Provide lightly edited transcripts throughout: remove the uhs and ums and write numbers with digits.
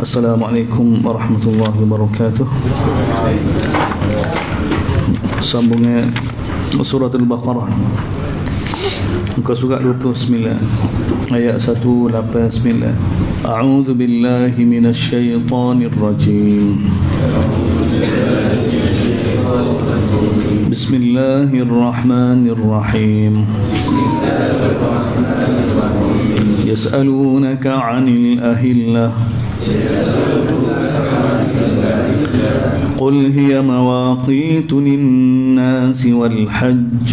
Assalamualaikum warahmatullahi wabarakatuh. Sambungnya surat Al-Baqarah, muka surat 29 ayat 189. A'udzu billahi minasy syaithanir rajim. Bismillahirrahmanirrahim. Yas'alunaka 'anil ahillah قل هي مواقيت للناس والحج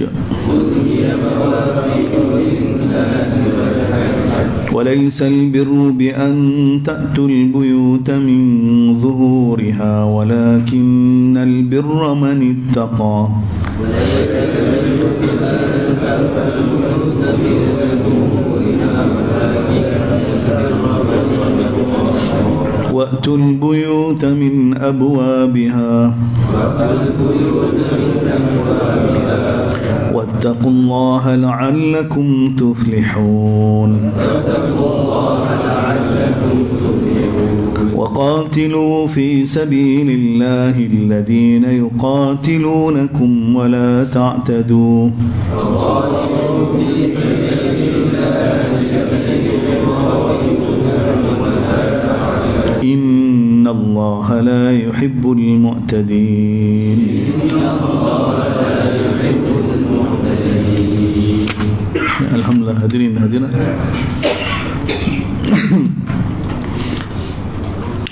وليس البر بأن تأتوا البيوت من ظهورها ولكن البر من اتقى وأتوا البيوت من أبوابها واتقوا الله لعلكم تفلحون وقاتلوا في سبيل الله الذين يقاتلونكم ولا تعتدوا إن الله لا يحب المعتدين. Alhamdulillah, hadirin hadirat.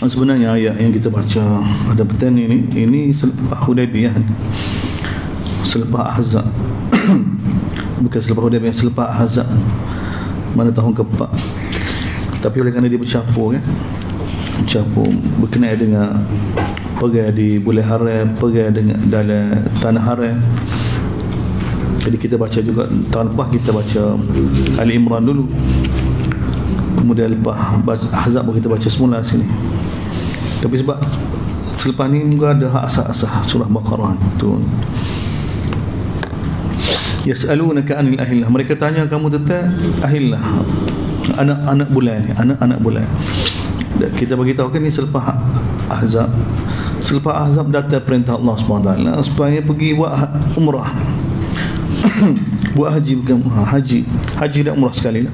Sebenarnya ayat yang kita baca pada petang ini selepas Hudaybiyah, selepas Ahzab. Bukan selepas Hudaybiyah, selepas Ahzab, mana tahun keempat. Tapi oleh kerana dia bercampur berkenaan dengan perang di bulan haram, perang dengan dalam tanah haram. Jadi kita baca juga tahun lepas, kita baca Ali Imran dulu, kemudian lepas Ahzab kita baca semula sini. Tapi sebab selepas ni juga ada hak asas-asas surah Baqarah tu. Yas'alunaka 'anil ahillah, mereka tanya kamu tentang ahillah, anak-anak bulan, anak-anak bulan. Kita bagi tahu kan ni selepas Ahzab. Selepas Ahzab datang perintah Allah SWT supaya pergi buat umrah. Buat haji, bukan umrah, haji dan umrah sekali lah.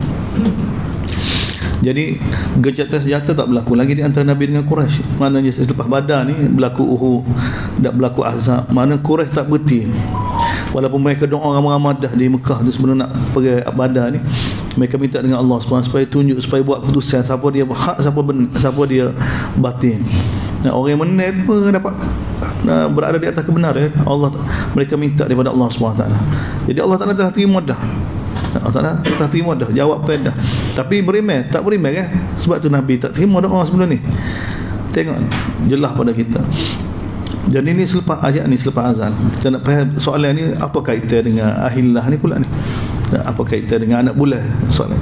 Jadi gencatan senjata tak berlaku lagi di antara Nabi dengan Quraisy. Maknanya selepas Badar ni berlaku Uhud, tak berlaku Ahzab. Mana Quraisy tak berhenti. Walaupun mereka doa ramai-ramai dah di Mekah tu sebelum nak pergi Badar ni, mereka minta dengan Allah SWT supaya tunjuk, supaya buat keputusan siapa dia hak, siapa dia batin. Nah, orang yang menang tu dapat berada di atas kebenaran. Allah, mereka minta daripada Allah SWT. Jadi Allah Taala telah terima dah. Allah Taala telah terima dah, jawab dah. Tapi beriman, tak beriman kan? Sebab tu Nabi tak terima doa sebelum ni. Tengok jelas pada kita. Dan ini selepas ayat ni, selepas azan. Kita nak faham soalan ni apa kaitan dengan ahillah ni pula ni. Apa kaitan dengan anak bulan soalan.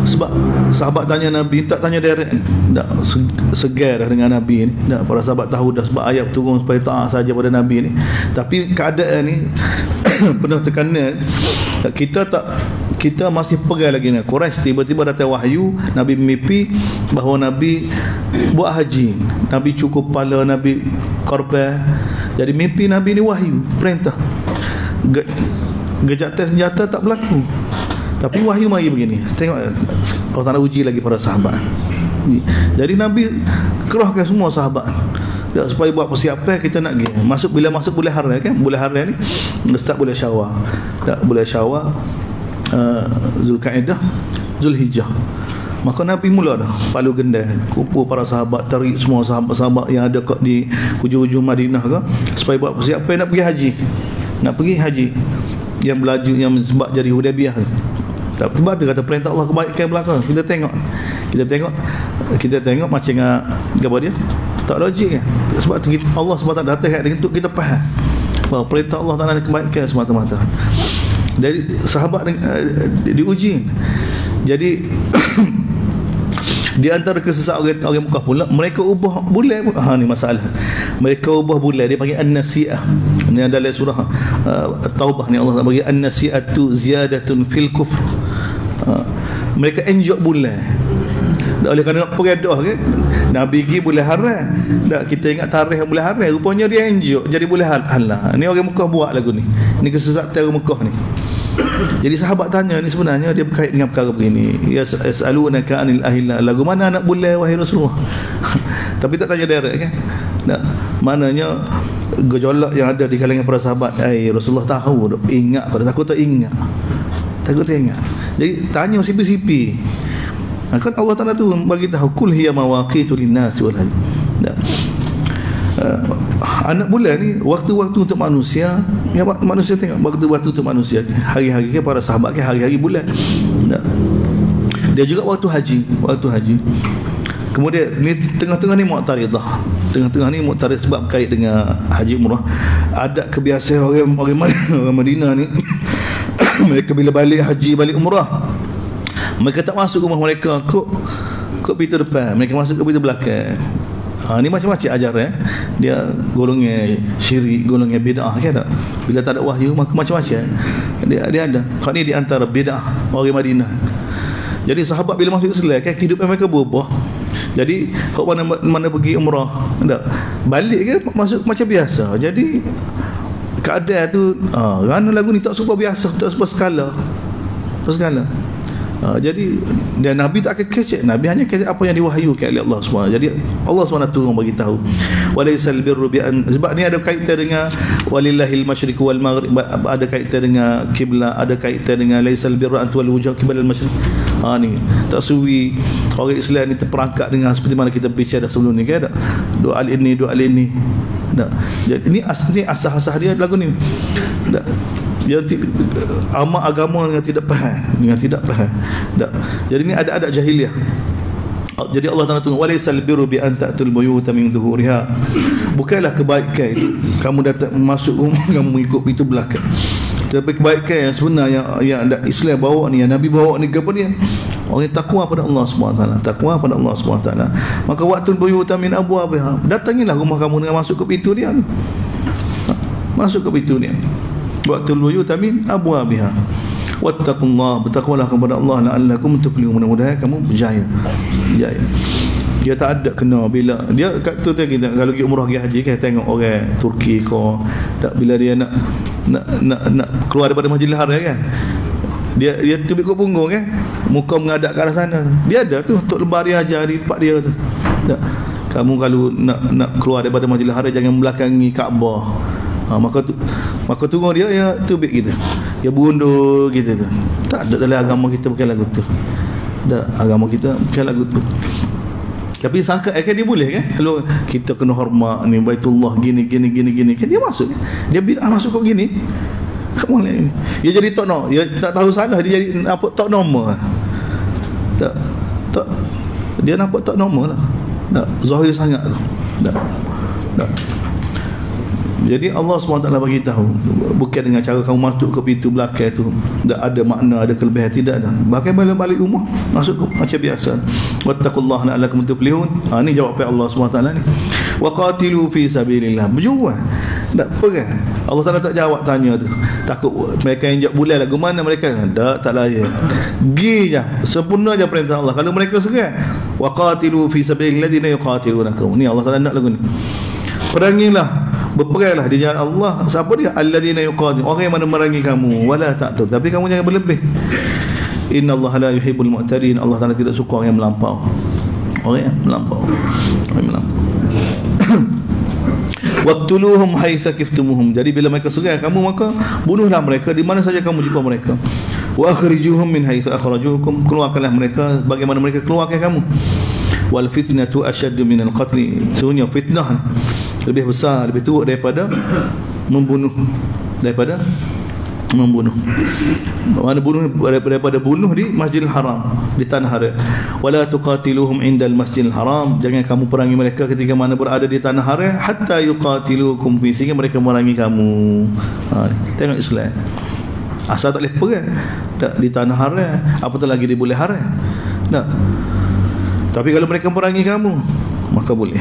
Sebab sahabat tanya Nabi, tak tanya direct, tak segar dah dengan Nabi ni. Tak, para sahabat tahu dah sebab ayat turun supaya taat saja pada Nabi ni. Tapi keadaan ni penuh tekanan. Kita masih pegang lagi dengan Quraisy. Tiba-tiba datang wahyu, Nabi mimpi bahawa Nabi buat haji, Nabi cukup pala, Nabi korban. Jadi mimpi Nabi ni wahyu, perintah. Gencatan senjata tak berlaku, tapi wahyu mari begini. Tengok Allah Taala uji lagi para sahabat. Jadi Nabi kerahkan semua sahabat supaya buat persiapan. Kita nak pergi bila masuk bulan haram kan. Bulan haram ni start bulan Syawal. Bulan Syawal, Zulkaidah, Zulhijjah. Maka Nabi mula dah palu gendang, kumpul para sahabat, tarik semua sahabat-sahabat yang ada di hujung-hujung Madinah ke, supaya buat persiapan nak pergi haji. Nak pergi haji yang belaju, yang sebab jadi Hudaybiyah. Tak sebab tu kata perintah Allah kebaikan belakang. Kita tengok macam apa dia? Tak logik kan? Sebab tu Allah SWT datang untuk kita faham bahawa perintah Allah Taala kebaikan semata-mata. Dari sahabat diuji. Jadi di antara kesesatan orang Mekah pula, mereka ubah bulan. Ni masalah. Mereka ubah bulan, dia panggil an-nasi'ah. Ini dalam surah At-Taubah ni Allah bagi an-nasi'atu ziyadatun fil kufr. Mereka enjok bulan. oleh kerana nak peredah ke Nabi pergi bulan haram. Tak, kita ingat tarikh bulan haram, rupanya dia enjuk jadi bulan halal. Ni orang Mekah buat lagu ni. Ni kesesatan orang Mekah ni. Jadi sahabat tanya, ni sebenarnya dia berkait dengan perkara begini. Yas'alunaka 'anil ahilla. Lagu mana anak bulan wahai Rasulullah? Tapi tak tanya direct kan. Tak. Maknanya gejolak yang ada di kalangan para sahabat, Rasulullah tahu, ingat kalau takut tak ingat. Takut tak ingat. Jadi tanya sipi-sipi. Kan Allah Taala tu bagi tahu kul hiya mawaqitu lin-nas wal hajj. Anak bulan ni waktu-waktu untuk manusia, ya manusia tengok waktu-waktu untuk manusia, hari-hari ke para sahabat ke hari-hari bulan. Dia juga waktu haji. Kemudian ni tengah-tengah ni mu'taridah. Tengah-tengah ni mu'tarid sebab kait dengan haji umrah. Ada kebiasaan orang Madinah ni mereka bila balik haji, balik umrah, mereka tak masuk rumah mereka kok pintu depan, mereka masuk ke pintu belakang. Ni macam-macam ajaran. Dia golongan syirik, golongan bid'ah kan tak? Bila tak ada wahyu maka macam-macam dia ada. Kau ni di antara bid'ah orang Madinah. Jadi sahabat bila masuk Islam kan kehidupan mereka berubah. Jadi kau mana pergi umrah, tak? Balik ke masuk macam biasa. Jadi keadaan tu kerana lagu ni tak serupa biasa, tak serupa skala. Jadi dan Nabi tak akan kecek. Nabi hanya kecek apa yang diwahyukan oleh Allah SWT. Jadi Allah SWT turun bagi tahu walaisal birru bi an, sebab ni ada kaitan dengan walillahil masyriq wal maghrib, ada kaitan dengan kiblat, ada kaitan dengan laisal birru an tuwallu wujuhakum qibalal masyriq. Ni tak suwi orang Islam ni terperangkap dengan seperti mana kita bicara sebelum ni kan tak? Doa ini tak. Jadi ini asas-asas dia lagu ni tak. Dia amat agama dengan tidak faham. Tak. Jadi ni ada jahiliah. Jadi Allah Taala tunggu walaisal birru bi an ta'tul buyuta min zuhuriha. Bukanlah kebaikan itu kamu datang masuk rumah kamu mengikut pintu belakang. Tapi kebaikan yang sebenar yang Islam bawa ni, yang Nabi bawa ni apa dia? Orang takwa pada Allah SWT. Maka waqtul buyuta min abwabiha. Datangilah rumah kamu dengan masuk ke pintu dia. Waqtul buyuta min abwabiha. Wattaqullah, bertakwalah kepada Allah la'allakum tuflihun, mudah-mudahan kamu berjaya. Dia tak ada kena bila dia kat tu kita kalau pergi umrah pergi haji kan tengok orang Turki ko tak, bila dia nak keluar daripada Masjidil Haram kan, dia tubik kat punggung kan, muka menghadap ke arah sana. Dia ada tu untuk lebar dia ajar di tempat dia tu. Tak. Kamu kalau nak keluar daripada Masjidil Haram jangan membelakangi Kaabah. Maka tunggu dia ya tubik kita. Dia berundur gitu tu. Tak ada dalam agama kita bukan lagu tu. Agama kita bukan lagu tu. Tapi sangka kan dia boleh kan? Kalau kita kena hormat ni Baitullah gini kan dia masuk kan? Dia bid'ah masuk kok gini. Kamu ni. Dia jadi tok no. Dia tak tahu salah dia jadi nampak tok normal. Tak. Dia nampak tok normal lah. Tak zahir sangat tu. Tak. Jadi Allah SWT bagi tahu bukan dengan cara kamu masuk ke pintu belakang tu tak ada makna, ada kelebihan, tidak ada. Bahkan bila balik rumah masuk macam biasa. Wattaqullaha la'allakum tuflihun. Ni jawapan Allah SWT ni. Wa qatilu fi sabilillah. Berjuang. Tak perang. Allah Taala tak jawab tanya tu. Takut mereka injak bulan lagu mana mereka? Tak layak. Gi je. Sempurna je perintah Allah. Kalau mereka serang, wa qatilu fi sabilillah ladina yuqatilunakum. Ni Allah Taala nak lagu ni. Perangilah, berperanglah di jalan Allah. Siapa dia? Alladina yuqatil, orang yang mana merangi kamu. Wala ta'tud, tapi kamu jangan berlebih. Innallaha la yuhibbul mu'tadin. Allah Taala tidak suka orang yang melampau. Waqtuluhum haitsa kiftumuhum. Jadi bila mereka serang kamu maka bunuhlah mereka di mana saja kamu jumpa mereka. Wa akhrijuhum min haitsa akhrajukum. Keluarkanlah mereka bagaimana mereka keluarkan kamu. Wal fitnatu asyaddu minal qatl. Sesungguhnya fitnah lebih besar, lebih teruk daripada membunuh. Mana bunuh daripada bunuh di Masjidil Haram, di tanah haram. Wala tuqatiluhum indal Masjidil Haram. Jangan kamu perangi mereka ketika mana berada di tanah haram hatta yuqatilukum fi, sehingga mereka merangi kamu. Tengok Islam. Asal tak boleh perang di tanah haram, apatah lagi di bulan haram. Tapi kalau mereka merangi kamu maka boleh.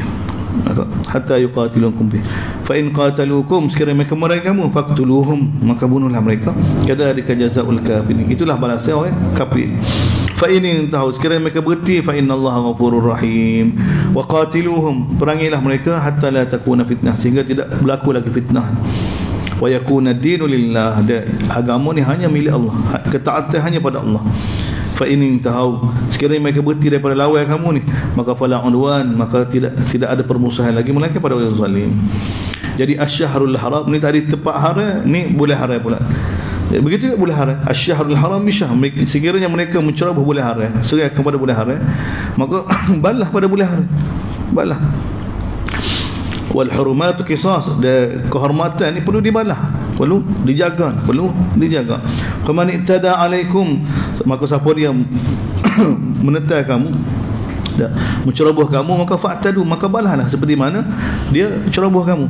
Hatta yuqatilukum bi. Fa in qataluukum, sekiranya mereka merangi kamu, faqtuluhum, maka bunuhlah mereka. Kadzalika jazaa'ul kafirin. Itulah balasan orang kafir. fa in tahu sekiranya mereka berhenti fa innallaha ghafurur rahim. Wa qatiluhum, perangilah mereka hatta la takuna fitnah, sehingga tidak berlaku lagi fitnah. Wa yakuna ad-dinu lillah, agama ni hanya milik Allah, ketaatan hanya pada Allah. Fa in tahu sekiranya mereka berhenti daripada lawan kamu ni, maka fala udwan, maka tidak ada permusuhan lagi melainkan pada orang zalim. Jadi asy-syahrul haram ni tadi tempat haram ni boleh haram pula. Begitu juga boleh haram. Asy-syahrul haram bisyah, sekiranya mereka menceroboh boleh haram, serai kepada boleh haram, maka balah pada boleh haram. Balah. Wal hurumatu qisas, kehormatan ni perlu dibalah, perlu dijaga, faman ittada alaikum, maka siapa dia menetai kamu, menceroboh kamu, maka fa'tadu, maka balahlah seperti mana dia ceroboh kamu.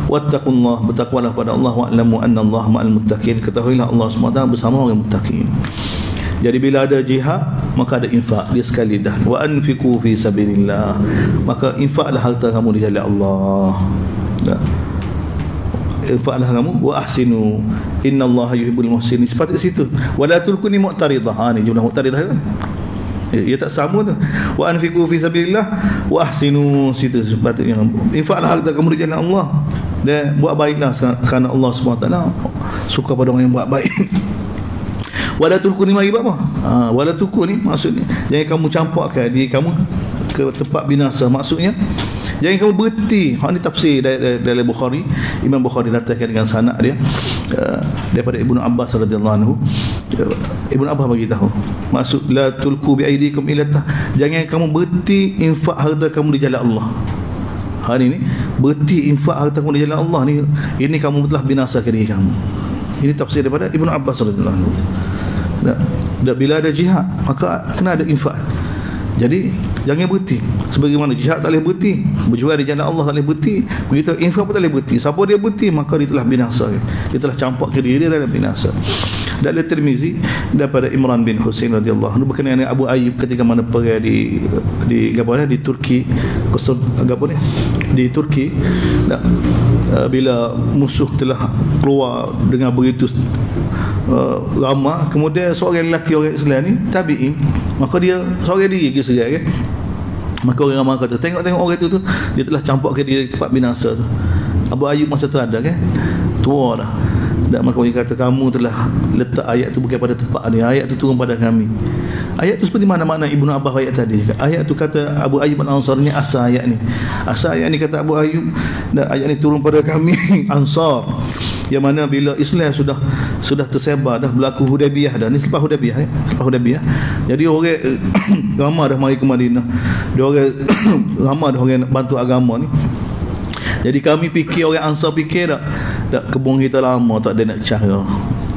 Wattaqullah, bertakwalah pada Allah, wa'lamu anna Allah ma'al muttaqin, ketahuilah Allah SWT bersama orang muttaqin. Jadi bila ada jihad, maka ada infak, dia sekali dah. Wa anfiqu fi sabilillah, maka infaklah harta kamu di jalan Allah. Infaklah kamu. Wa ahsinu innallaha yuhibbul muhsinin, sepatutnya situ. Wala tulkuni mu'taridah, ni jumlah mu'taridah kan? Ya tak sama tu. Wa anfiqu fi sabilillah wa ahsinu, situ sepatutnya. Infaklah harta kamu di jalan Allah, dan buat baiklah kerana Allah SWT suka pada orang yang buat baik. Wala tulkuni mari apa? Wala tulkuni maksudnya jangan kamu campakkan diri kamu ke tempat binasa, maksudnya jangan kamu berhenti. Hak ni tafsir dari Bukhari. Imam Bukhari datangkan dengan sanad dia daripada Ibnu Abbas radhiyallahu anhu. Ibnu Abbas bagi tahu maksud la tulku bi aidikum ila tah, jangan kamu berhenti infak harta kamu di jalan Allah. Hari ni berhenti infak harta kamu di jalan Allah ni, ini kamu telah binasakan diri kamu. Ini tafsir daripada Ibnu Abbas radhiyallahu anhu. Bila ada jihad, maka kena ada infak. Jadi jangan berhenti. Sebagaimana jihad tak boleh berhenti, berjuang di jalan Allah tak boleh berhenti, begitu infak pun tak boleh berhenti. Siapa dia berhenti, maka dia telah binasa, dia telah campak ke diri dia dalam binasa. Dan Tirmizi daripada Imran bin Husain radhiyallahu anhu berkenaan dengan Abu Ayyub ketika mana pergi di Turki, di Turki, bila musuh telah keluar dengan begitu ramai, kemudian seorang lelaki orang Islam ni tabi'in, maka dia seorang diri pergi serai kan. Maka orang ramai kata, tengok orang tu dia telah campak ke diri tempat binasa tu. Abu Ayyub masa tu ada kan, tua dah. Dan maka dia kata, kamu telah letak ayat tu bukan pada tempat ni, ayat tu turun pada kami. Ayat tu seperti mana makna Ibnu Abbas ayat tadi. Ayat tu kata Abu Ayyub Al-Ansari ni asal ayat ni. Asal ayat ni kata Abu Ayyub, dan ayat ni turun pada kami Ansar. Yang mana bila Islam sudah tersebar dah, berlaku Hudaybiyah dah. Ni selepas Hudaybiyah selepas Hudaybiyah. Jadi orang ramai dah mari ke Madinah. Dia orang ramai dah orang nak bantu agama ni. Jadi kami fikir, orang Ansar fikir tak kebun kita lama tak ada nak cah.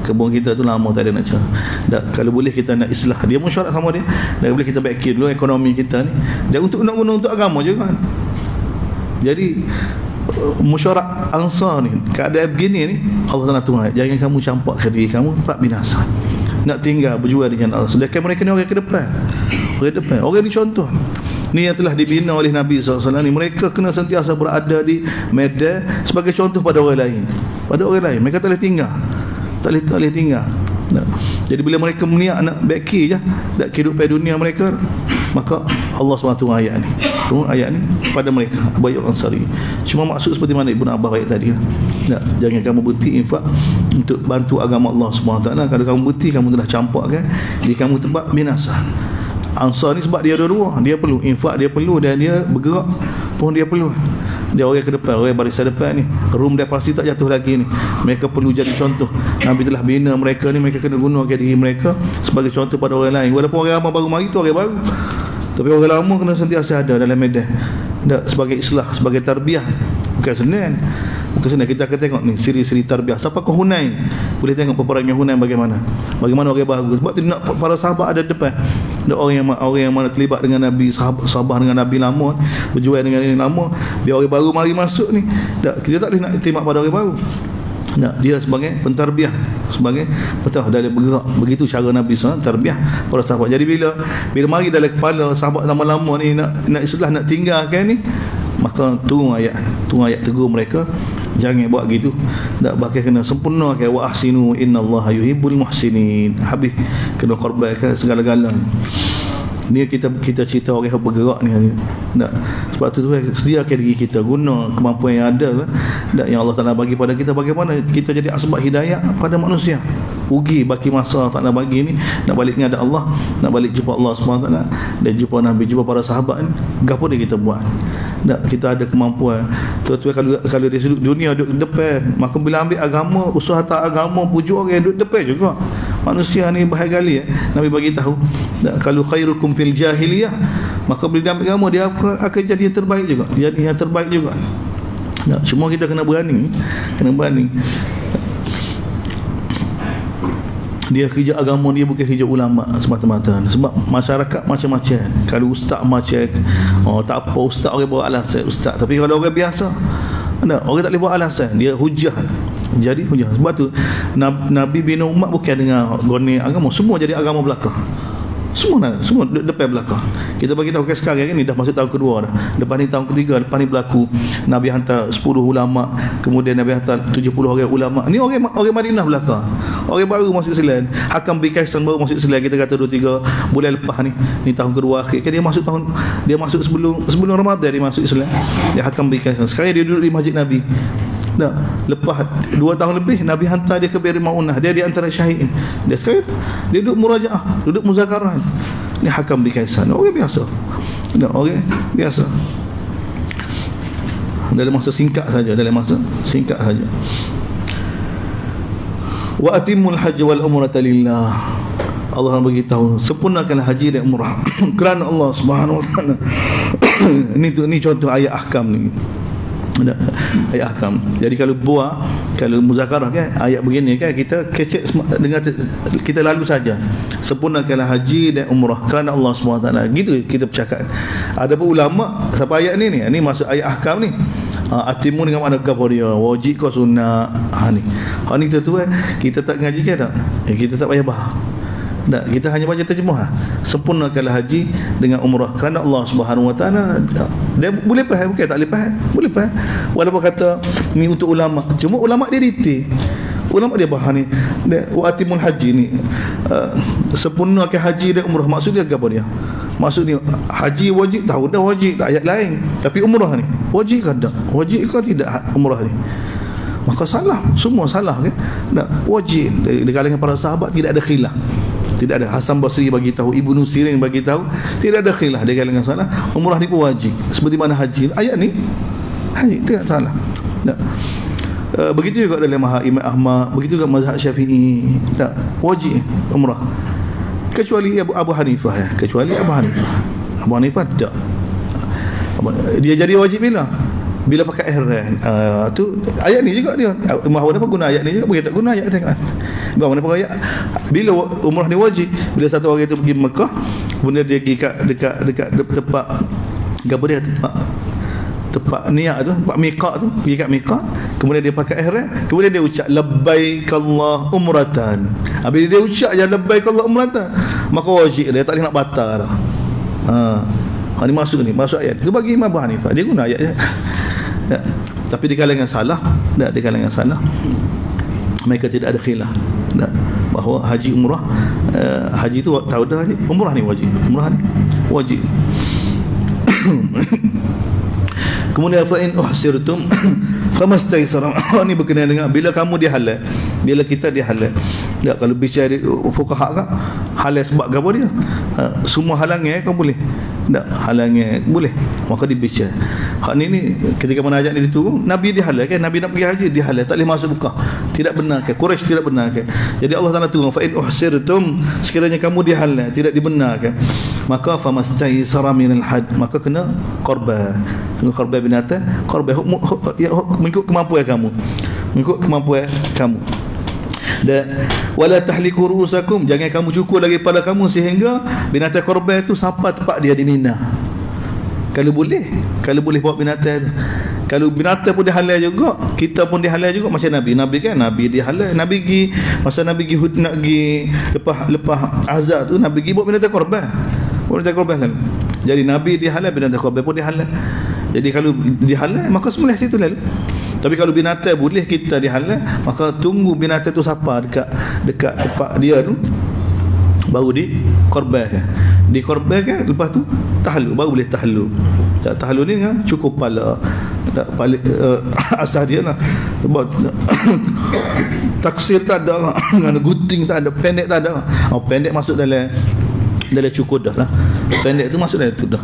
Kebun kita tu lama tak ada nak cah. Kalau boleh kita nak islah. Dia mesyuarat sama dia. Dan boleh kita baikkan dulu ekonomi kita ni. Dan untuk nak guna untuk agama je kan. Jadi mesyuarat Ansar ni, keadaan begini ni, Allah Taala Tuhan, jangan kamu campak ke diri kamu tempat binasa. Nak tinggal berjuang dengan Allah. Sedangkan mereka ni orang ke depan. Orang ni contoh. Ni yang telah dibina oleh Nabi SAW ni. Mereka kena sentiasa berada di medan sebagai contoh pada orang lain. Mereka tak boleh tinggal. Tak boleh tinggal. Jadi bila mereka meniak nak baki je dak kehidupan dunia mereka, maka Allah SWT turun ayat ni pada mereka, Abu Ayyub Al-Ansari. Cuma maksud seperti mana Ibnu Abbas ayat tadi. Jangan kamu berhenti infak untuk bantu agama Allah SWT. Kalau kamu berhenti, kamu telah campak kan, jadi kamu tempat binasa. Ansar ni sebab dia dua-dua, dia perlu infak, dia perlu, dan dia bergerak pun dia perlu. Dia orang ke depan, orang barisan depan ni. Rum dia pasti tak jatuh lagi ni. Mereka perlu jadi contoh. Nabi telah bina mereka ni, mereka kena gunakan diri mereka sebagai contoh pada orang lain. Walaupun orang lama baru mari tu orang baru, tapi orang lama kena sentiasa ada dalam medan. Sebagai islah, sebagai tarbiyah. Bukan senang. Kita akan tengok ni siri-siri tarbiyah. Siapa ke Hunain? Boleh tengok peperangan Hunain bagaimana orang bagus. Sebab tu nak para sahabat ada depan. Ada orang yang mana terlibat dengan Nabi, sahabat dengan Nabi lama, berjuang dengan ini lama. Dia orang baru mari masuk ni, kita tak boleh nak terima pada orang baru. Dia sebagai pentarbiah, sebagai betul dalam bergerak. Begitu cara Nabi SAW tarbiah para sahabat. Jadi bila mari dalam kepala sahabat lama-lama ni nak islah, nak tinggalkan ni, maka turun ayat tegur mereka. Jangan buat gitu. Tak pakai kena sempurna ke wa ahsinu innallaha yuhibbul muhsinin. Habis kena korbankan segala-galanya. Ni kita cerita orang yang bergerak ni. Tak. Sebab tu sediakan diri kita, guna kemampuan yang ada tak, yang Allah Taala bagi pada kita, bagaimana kita jadi asbab hidayah pada manusia. Rugi baki masa tak nak bagi ni, nak balik dengan Allah, nak balik jumpa Allah SWT dan jumpa Nabi, jumpa para sahabat ni, gapo dia kita buat. Tak, kita ada kemampuan. Tuan-tuan kalau di sudut dunia duduk depan, maka bila ambil agama, usaha tak agama, pujuk orang duduk depan juga. Manusia ni bahaya kali Nabi bagi tahu. Tak, kalau khairukum fil jahiliyah, maka bila dia ambil agama, dia akan jadi yang terbaik juga. Jadi yang terbaik juga. Tak, semua kita kena berani. Dia kerja agama, dia bukan kerja ulama semata-mata. Sebab masyarakat macam-macam. Kalau ustaz macam tak apa, ustaz orang bawa alasan ustaz. Tapi kalau orang biasa, orang tak boleh buat alasan, dia hujah. Jadi hujah. Sebab tu Nabi bina umat bukan dengan goni agama, semua jadi agama belaka. Semua depan belakang. Kita bagi tahu sekarang ni dah masuk tahun kedua dah. Lepas ni tahun ketiga, lepas ni berlaku Nabi hantar 10 ulama, kemudian Nabi hantar 70 orang ulama. Ni orang Madinah belakang. Orang baru masuk Islam. Hakam bin Kaisan baru masuk Islam, kita kata 2-3 bulan lepas ni. Ni tahun kedua akhir. Kan dia masuk sebelum Ramadan dia masuk Islam. Dia Hakam bin Kaisan. Sekarang dia duduk di Masjid Nabi. Dah, lepas 2 tahun lebih Nabi hantar dia ke Bi'r Maunah. Dia di antara syahid. Dia sekarang dia duduk murajaah, duduk muzakarah. Ni Hakam bin Kaisan, orang biasa. Orang biasa. Dalam masa singkat saja. Wa atimul hajj wal umrata lillah. Allah bagi tahu, sempurnakanlah haji dan umrah kerana Allah Subhanahu wa taala. Ini contoh ayat ahkam ni. Ayat ahkam. Jadi kalau muzakarah kan, ayat begini kan, kita kecek dengan kita lalu saja. Sempurnakanlah haji dan umrah kerana Allah SWT. Gitu kita bercakap. Ada pun ulama sampai ayat ni masuk ayat ahkam ni. Atimu dengan mana gapo dia, wajib ke sunnah. Ni tu kita tak ngaji ke tak? Kita tak payah bahas. Tak, kita hanya baca terjemah. Sempurnakanlah haji dengan umrah kerana Allah Subhanahu wa taala. Dia boleh faham, bukan tak boleh faham. Boleh faham. Walaupun kata ni untuk ulama, cuma ulama dia detail. Ulama dia bahas ni. Wa atimul haji ni sempurnakan haji dan umrah. Maksud dia apa dia? Maksud dia haji wajib, tahu dah wajib, tak ayat lain. Tapi umrah ni wajib ke tak? Wajib ke tidak umrah ni? Maka salah, semua salah kan? Tak, wajib. Di kalangan para sahabat tidak ada khilaf. Tidak ada. Hasan Basri bagi tahu, Ibnu Sirin bagi tahu, tidak ada khilaf di kalangan salah. Umrah ni pun wajib. Seperti mana haji. Ayat ni haji tidak salah. Tak. Begitu juga dalam mazhab Imam Ahmad, begitu juga mazhab Syafi'i. Tak, wajib umrah. Kecuali Abu Hanifah ya. Abu Hanifah tak. Dia jadi wajib bila pakai ihram. Tu ayat ni juga dia. Imam Ahmad guna ayat ni juga, bagi tak guna ayat tengok. Imam Ahmad pakai ayat bila umrah ni wajib, bila satu orang itu pergi Mekah, kemudian dia pergi dekat tempat gapo dia, tempat niat tu, tempat miqat tu, pergi kat miqat, kemudian dia pakai ihram, kemudian dia ucap labbaikallahumma umratan. Bila dia ucap je labbaikallahumma umratan, maka wajib dia, tak boleh nak batal dah. Ni masuk ayat. Itu bagi Imam Abu Hanifah, dia guna ayat je. Tak. Tapi di kalangan salah, mereka tidak ada khilaf. Tak. Bahawa haji umrah, haji itu tahu dah, haji umrah ni wajib. Kemudian fa in uhsirtum famastaysara. Ni berkenaan dengan bila kamu dihalal, bila kita dihalal. Tak, kalau bicara fuqaha kan halal sebab apa dia? Semua halangnya kan boleh. Tak, halangnya boleh, maka dibicara. Hak ni ketika mana ayat ni diturun, Nabi dihalal kan, Nabi nak pergi haji dihalal, tak boleh masuk Mekah. Tidak benar ke? Quraisy tidak benar ke? Jadi Allah Taala turun fa in uhsirtum, sekiranya kamu dihalal, tidak dibenarkan, maka famastaysara minal had, maka kena korban binatang, korban mengikut kemampuan kamu. Dan wala tahliku ru'usakum, jangan kamu cukur lagi pada kamu sehingga binatang korban itu sampai tempat dia di Mina. Kalau boleh bawa binatang. Kalau binatang pun dihalal juga, kita pun dihalal juga macam Nabi dihalal. Nabi pergi masa Nabi pergi nak pergi lepas azab tu, Nabi pergi bawa binatang korban lalu. Jadi Nabi dihalal, binatang korban pun dihalal. Jadi kalau dihalal, maka sembelih situ lalu. Tapi kalau binatang boleh kita dihalal, maka tunggu binatang tu sapa dekat tempat dia tu, baru dikorbankan. Dikorbankan, lepas tu tahlul, baru boleh tahlul. Tahlul ni kan cukup pala. Balik asal dia lah. Sebab taksir tak ada, dengan gunting tak ada, pendek tak ada. Pendek masuk dalam cukur dah lah. Pendek tu masuk dalam tu dah.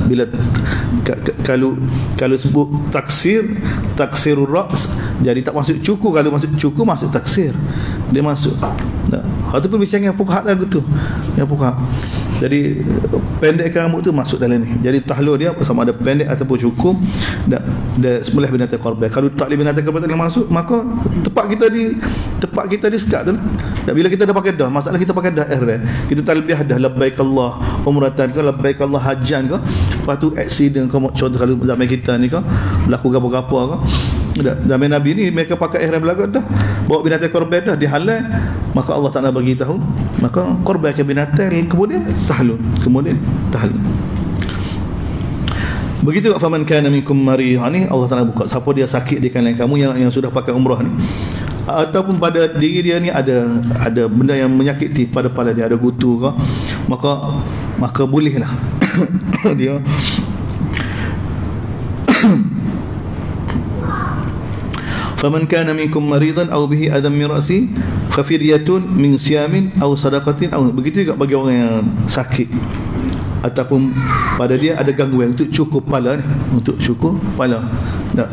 Bila kalau sebut taksirur ra's, jadi tak masuk cukur. Kalau masuk cukur, masuk taksir, dia masuk. Itu pun bincang yang fuqaha lagu tu, yang fuqaha. Jadi pendekkan rambut tu masuk dalam ni. Jadi tahlul dia sama ada pendek ataupun cukur, dan sembelih binatang korban. Kalau tak boleh binatang korban tak boleh masuk, maka tempat kita di sekat tu lah. Dan bila kita dah pakai dah, masalah kita pakai dah ihram, kita talbiyah dah labbaik Allah umratan ke, labbaik Allah hajjan ke, lepas tu accident ke, contoh kalau zaman kita ni ke berlaku gapo-gapo ke, zaman Nabi ni mereka pakai ihram belaka dah, bawa binatang korban dah dihalal, maka Allah Taala bagi tahu, maka korban ke binatang, kemudian tahlul. Begitu faman kana minkum maridhan ni Allah Taala buka, siapa dia sakit di kalangan kamu yang sudah pakai umrah ni, ataupun pada diri dia ni ada benda yang menyakiti pada kepala dia, ada gutu ke, maka bolehlah dia faman kana minkum maridan aw bihi adam min ra'si fa fidyatun min siyamin aw sadaqatin aw, begitu juga bagi orang yang sakit ataupun pada dia ada gangguan untuk cukur kepala ni, untuk cukur kepala tak,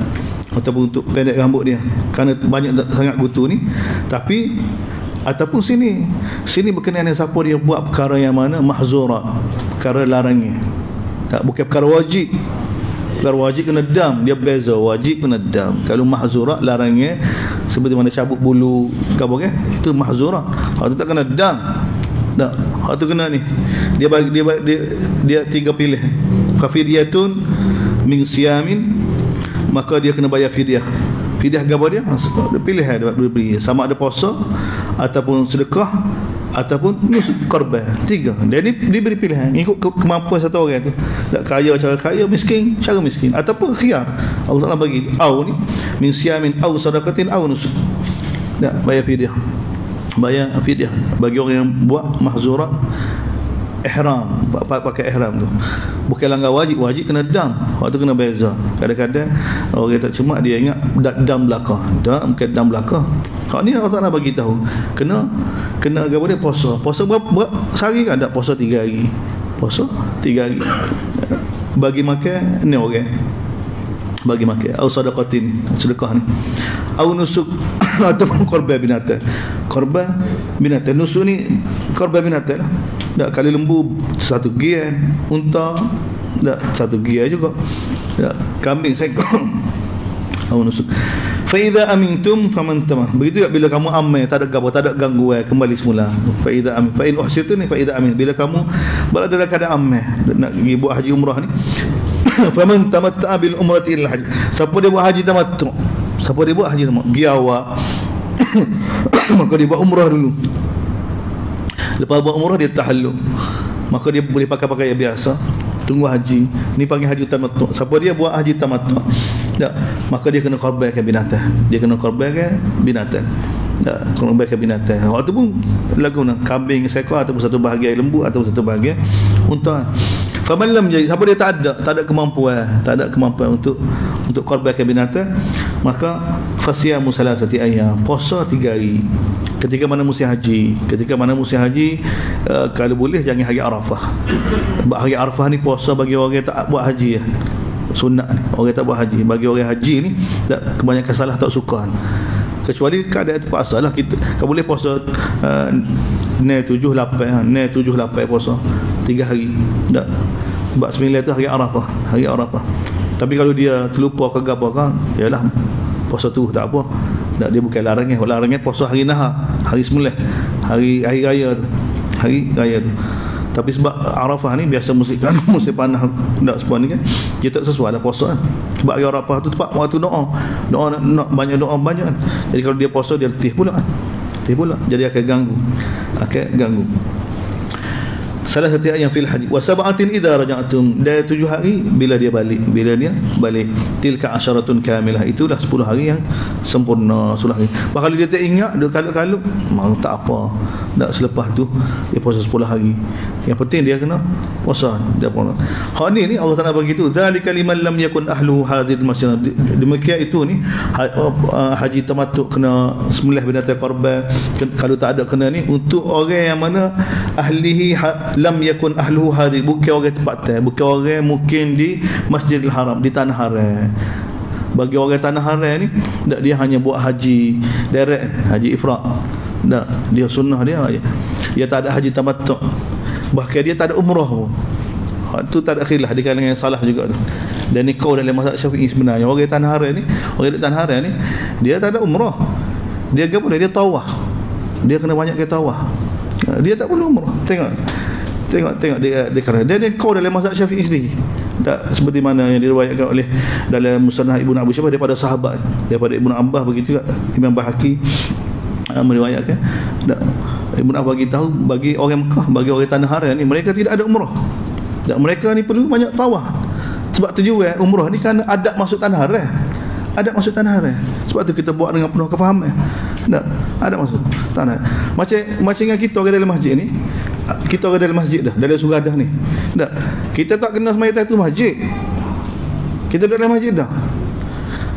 ataupun untuk pendek rambut dia kerana banyak sangat gutu ni. Tapi ataupun sini berkenaan dengan siapa dia buat perkara yang mana mahzurat, perkara larangnya, tak, bukan perkara wajib. Perkara wajib kena dam, dia beza, wajib kena dam. Kalau mahzurat larangnya seperti mana cabut bulu kabur kan, itu mahzurat. Hak tu tak kena dam. Tak, hak tu kena ni. Dia tiga pilih. Fafidyatun min siyamin, maka dia kena bayar fidyah. Fidyah gapo dia? Dia pilih dia beri, sama ada puasa ataupun sedekah ataupun korban. Tiga. Dia diberi pilihan ikut kemampuan satu orang tu. Tak kaya cara kaya, miskin cara miskin, ataupun khiyar. Allah Taala bagi au ni min siyamin au sadaqatin au nusuk. Tak, bayar fidyah. Bayar fidyah bagi orang yang buat mahzurat ihram, pakai ihram tu. Bukan langgar wajib kena dam. Waktu kena beza. Kadang-kadang orang tak cemak, dia ingat dam belaka. Tak, bukan dam belaka. Hak ni Allah Taala bagi tahu. Kena apa dia, puasa. Puasa berapa sehari kan? Tak, puasa 3 hari. Puasa 3 hari. Bagi makan ni orang. Bagi makan au sadaqatin, sedekah ni. Au nusuk ataupun korban binatang. Korban binatang. Nusuk ni korban binatang lah. Tak, kali lembu 1 gian, unta tak 1 gian juga. Tak, kambing seekor. Au nusuk. Fa idza amintum faman tamah. Begitu juga bila kamu aman, tak ada gapo, tak ada gangguan, kembali semula. Fa idza amin, fa in uhsirtu ni, fa idza amin, bila kamu berada dalam keadaan aman nak pergi buat haji umrah ni. Faman tamatta'a bil umrati ila haji. Siapa dia buat haji tamattu', siapa dia buat haji tamattu', pergi awal maka dia buat umrah dulu. Lepas buat umrah dia tahallul, maka dia boleh pakai pakaian biasa, tunggu haji. Ni panggil haji tamattu'. Siapa dia buat haji tamattu', tak, maka dia kena korbankan binatang. Dia kena korbankan binatang. Tak, korbankan binatang. Waktu pun lagu nak kambing seekor, ataupun satu bahagian lembu, ataupun satu bahagian unta. Faman lam jadi, siapa dia tak ada kemampuan untuk korbankan binatang, maka fasiyamu salasati ayyam, puasa 3 hari. Ketika mana musim haji, kalau boleh jangan hari Arafah. Sebab hari Arafah ni puasa bagi orang yang tak buat haji ya. Sunat ni, orang tak buat haji. Bagi orang haji ni kebanyakan salah tak suka. Kecuali keadaan terpaksa lah, kita boleh puasa 7-8 puasa 3 hari. Tak, sebab 9 tu hari Arafah. Tapi kalau dia terlupa ke apa kan, yalah puasa tu tak apa. Tak, dia bukan larangnya puasa hari nahar, hari semula, hari raya tu. Tapi sebab Arafah ni biasa musim panas, tak sepuan ni kan, dia tak sesuai dah puasa kan. Sebab hari Arafah tu tepat waktu doa nak banyak doa banyak kan. Jadi kalau dia puasa, dia letih pula, jadi akan ganggu. salah satu yang fil haji wa sab'atin idza raja'tum, dan 7 hari bila dia balik, tilka asyaratun kamilah, itulah 10 hari yang sempurna, 10 hari. Kalau dia tak ingat, dia kalut-kalut, mau tak apa, tak, selepas tu dia puasa 10 hari, yang penting dia kena puasa dia pun. Hak ni Allah Taala bagi tu, zalika liman lam yakun ahlu hadhil masjid, demikian itu ni haji tamattu kena sembelih binatang korban, kalau tak ada kena ni untuk orang yang mana ahlihi lam yakun ahluhu hadir, bukan orang tempatan, bukan orang mungkin di Masjidil Haram, di tanah haram. Bagi orang tanah haram ni tak, dia hanya buat haji direct, haji ifrad, tak, dia sunnah dia tak ada haji tamattu, bahkan dia tak ada umrah pun. Tu tak ada khilaf di kalangan yang salah juga tu. Dan ni kau dalam mazhab Syafi'i sebenarnya, orang tanah haram ni, orang di tanah haram ni dia tak ada umrah, dia apa dia tawaf, dia kena banyak ke tawaf, dia tak perlu umrah. Tengok dia kerana dia kau dalam mazhab Syafi'i sendiri, tak seperti mana yang diriwayatkan oleh dalam Musnad Ibnu Abu Syabah daripada sahabat, daripada Ibnu Abbas, begitu juga Imam Bahaki meriwayatkan. Ibnu Abbas bagi tahu, bagi orang Mekah, bagi orang tanah haram ni, mereka tidak ada umrah, dan mereka ni perlu banyak tawaf. Sebab tujuan umrah ni kerana adab masuk tanah haram, sebab tu kita buat dengan penuh kefahaman. Tak, ada masuk tanah. Macam dengan kita orang dalam masjid ni, kita orang dalam masjid dah, dalam suradah ni, tak, kita tak kena sembahyang tahiyatul masjid, kita duduk dalam masjid dah.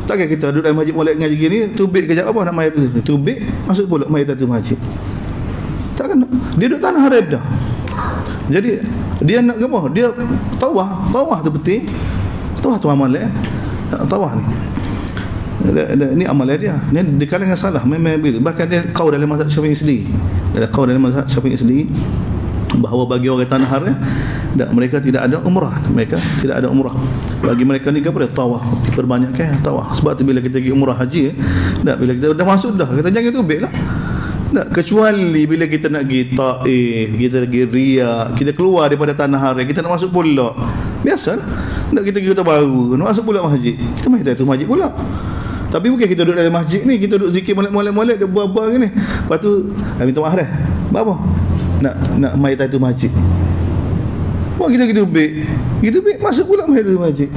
Takkan kita duduk dalam masjid molek ngaji gini, tubik kejap apa nak mayat tu, tubik masuk pula mayat tahiyatul masjid, tak kena. Dia duduk tanah haram dah, jadi dia nak apa, dia tawaf tu penting, tawaf tu amal tawaf ni amalan dia ni di kalangan salah memang begitu. Bahkan dia kau dalam mazhab Syafi'i sendiri, bahawa bagi orang tanah haram mereka tidak ada umrah, bagi mereka ni kepada tawaf, diperbanyakkan tawaf. Sebab tu bila kita pergi umrah haji, bila kita dah masuk dah, kita jangan tubik lah, kecuali bila kita nak pergi Taif, kita pergi Riyadh, kita keluar daripada tanah haram, kita nak masuk pula, biasalah, kita pergi Kota Baru, nak masuk pula masjid, kita mai tahu masjid pula. Tapi bukan kita duduk dalam masjid ni, kita duduk zikir molek-molek dia buat-buat gini. Lepas tu minta maaf dah. Buat apa? Nak mai tahiyatul masjid. Buat kita bek. Kita bek masuk pula mai tahiyatul masjid.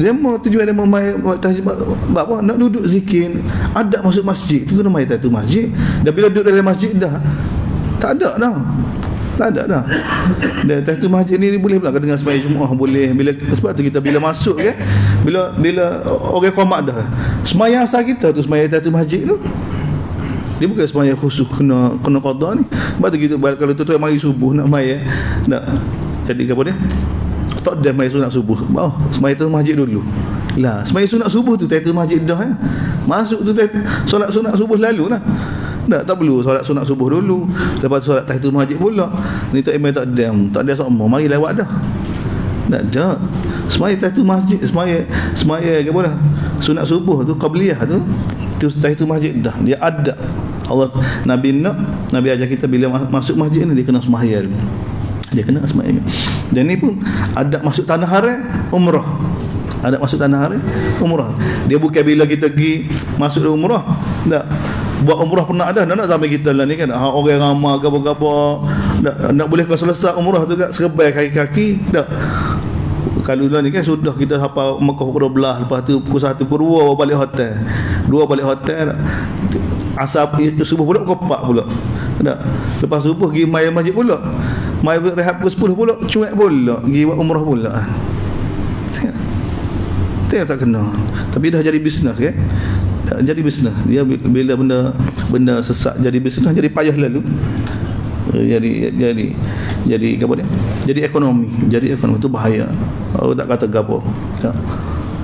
Dia mau tujuan dia mau mai tahiyatul, buat apa? Nak duduk zikir, adab masuk masjid. Tu kena mai tahiyatul masjid. Dan bila duduk dalam masjid dah tak ada dah. Dan tahiyatul masjid ni boleh pula dengan sembahyang Jumaat boleh. Sebab tu kita bila masuk kan, bila orang qamat dah, sembahyang asal kita tu sembahyang tahiyatul masjid tu, dia bukan sembahyang khusus kena qada ni. Sebab tu kita kalau tu mari subuh nak mai nak jadi apa dia, tak ada mai sunat subuh, sembahyang tahiyatul masjid dulu lah. Sembahyang sunat subuh tu tahiyatul masjid dah masuk tu solat sunat subuh lalu lah. Tak perlu solat sunat subuh dulu, lepas solat tahiyatul masjid pula. Ni tak imam tak ada semua mari lewat dah. Tak ada. Semaya tahiyatul masjid, semaya apa dah? Sunat subuh tu qabliyah tu tahiyatul masjid dah. Dia ada. Nabi ajar kita bila masuk masjid ni dia kena sembahyang. Dia kena sembahyang. Dan ni pun adab masuk tanah haram umrah. Adab masuk tanah haram umrah. Dia bukan bila kita pergi masuk umrah, tak. Buat umrah pernah ada, nak sampai kita lah ni kan, orang ramai gapa-gapa, nak boleh kau selesai umrah tu kan, serbai kaki-kaki dah. Kalau lah ni kan sudah kita hafal Mekah pukul 12, lepas tu pukul 1 pukul 2 balik hotel, 2 balik hotel, asar subuh pula pukul 4 pula dah. Lepas subuh pergi mai masjid pula, mai rehat pukul 10 pula, cuek pula pergi buat umrah pula. Tak kena. Tapi dah jadi bisnes kan, jadi bisnes dia, bila benda sesak jadi bisnes, jadi payah lalu, jadi apa dia, jadi ekonomi tu bahaya. Tak kata gapo,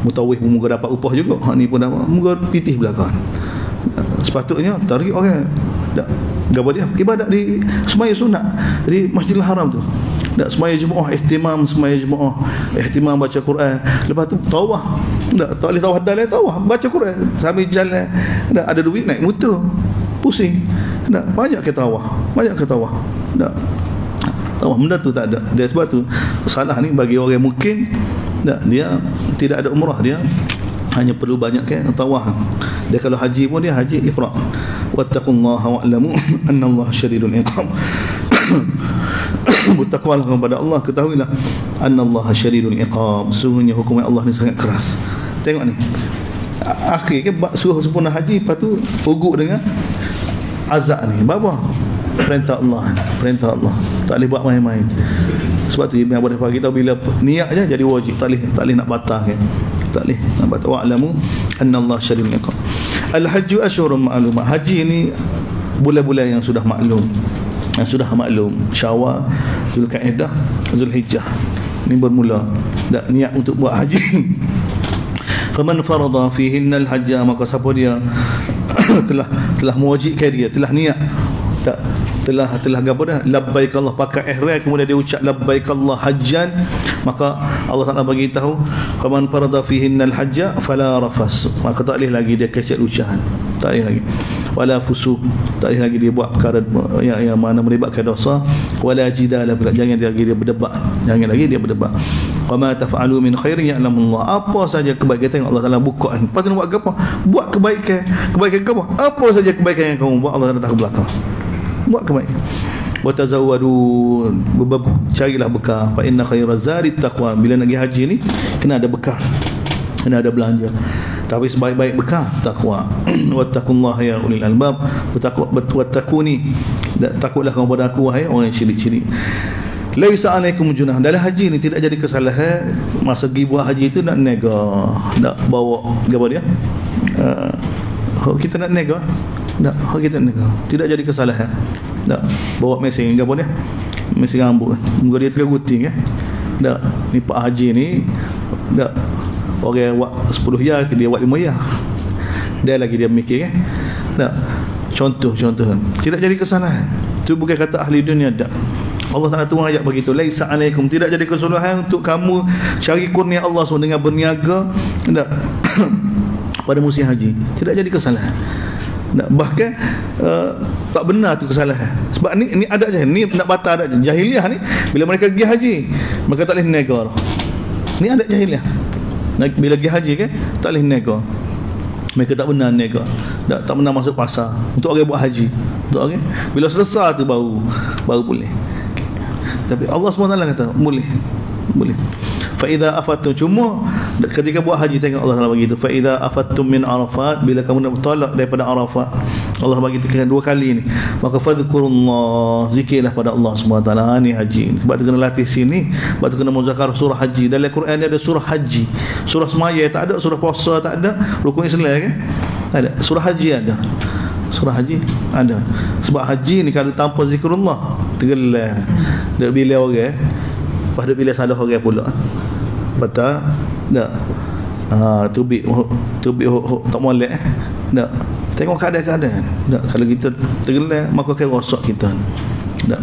mutawif pun moga dapat upah juga, ni pun moga titih belakang. Sepatutnya tarik orang gapo dia ibadat di sembahyang sunat di Masjidil Haram tu, tak sembahyang Jumaat ihtimam baca Quran, lepas tu tawaf. Tak boleh tawaf dah, tawaf baca Quran sambil jalan, ada duit naik motor pusing, banyak ke tawaf, tak tawaf benda tu tak ada. Dia sebab tu salah ni bagi orang mungkin dia tidak ada umrah, dia hanya perlu banyak ke tawaf. Dia kalau haji pun dia haji ifrad. Wattaqullaha wa'lamu annallaha syadidul iqab. bertakwalah kepada Allah, ketahuilah annallaha syadidul iqab, sesungguhnya hukuman Allah ni sangat keras. Tengok ni, akhir ke suruh sempurna haji, lepas tu ugut dengan azab ni. Apa? Perintah Allah, perintah Allah, tak boleh buat main-main. Sebab tu Ibn Abbas kita bila niat je jadi wajib, tak boleh nak batalkan, tak boleh nak batal. Wa'lamu annallaha syadidul iqab. Al-hajju asyhurun ma'lumat, haji ni bulan-bulan yang sudah maklum, Syawal, Zulkaidah, Zulhijjah ni bermula dak niat untuk buat haji. Faman farada fihinna al-hajja, maka siapa dia telah mewajibkan dia, telah niat, telah apa dah, labbaik Allah, pakai ihram, kemudian dia ucap labbaik Allah hajjan, maka Allah Taala bagi tahu faman farada fihinna al-hajja fala rafas, maka tak boleh lagi dia kecek ucapan, tak boleh lagi, wala fusuq, tak boleh lagi dia buat perkara yang mana melibatkan dosa, wala jidala, jangan lagi dia berdebat, wa ma taf'alu min khairin ya'lamullah, apa saja kebaikan Allah Taala buka ni, lepas tu nak buat apa? Buat kebaikan apa saja kebaikan yang kamu buat, Allah Taala tak ke belakang, buat kebaikan. Wa tazawwadu, carilah bekal, fa inna khairaz zadi taqwa, bila nak pergi haji ni kena ada bekal, kena ada belanja, tapi sebaik-baik bekal takwa. Wattaqullaha ya ulil albab, wattaquni, takutlah kamu pada aku wahai orang yang syirik-syirik. Laisa alaikum junah, dalam haji ni tidak jadi kesalahan masa pergi buat haji itu nak nega, nak bawa apa dia, kita nak nega, kita nega, tidak jadi kesalahan. Tak bawa mesin apa dia, mesin rambut, muka dia terguting tak, ni Pak Haji ni tak, orang buat 10 ya, dia buat 5 ya, dia lagi dia mikir tak. Contoh tidak jadi kesalahan, itu bukan kata ahli dunia tak. Allah Taala turun ayat begitu, laisa alaikum, tidak jadi kesalahan untuk kamu cari kurnia Allah SWT dengan berniaga tak pada musim haji, tidak jadi kesalahan. Bahkan tak benar tu kesalahan. Sebab ni ada je, ni nak batal ada je. Jahiliah ni bila mereka pergi haji, mereka tak boleh nego. Ni ada jahiliah. Bila pergi haji kan tak boleh nego. Mereka tak benar nego. Tak benar masuk pasar untuk orang buat haji. Untuk orang bila selesai tu baru boleh. Tapi Allah SWT kata boleh. Fa idza afattum, cuma ketika buat haji tengok Allah Taala bagi itu, fa idza afattum min Arafat, bila kamu nak bertolak daripada Arafat, Allah bagi tekan 2 kali ni, maka fadhkurullah, zikirlah pada Allah SWT. Ni haji, sebab tu kena latih sini, sebab tu kena muzakarah surah haji. Dalam Quran ni ada surah haji, surah semaya tak ada, surah puasa tak ada, rukun Islam kan tak ada, surah haji ada. Sebab haji ni kalau tanpa zikrullah tergelar dak bila orang pada bila salah orang pula betul tak, tubik tak molek tak, tengok keadaan tak, kalau kita tergelar maka akan rosak kita tak,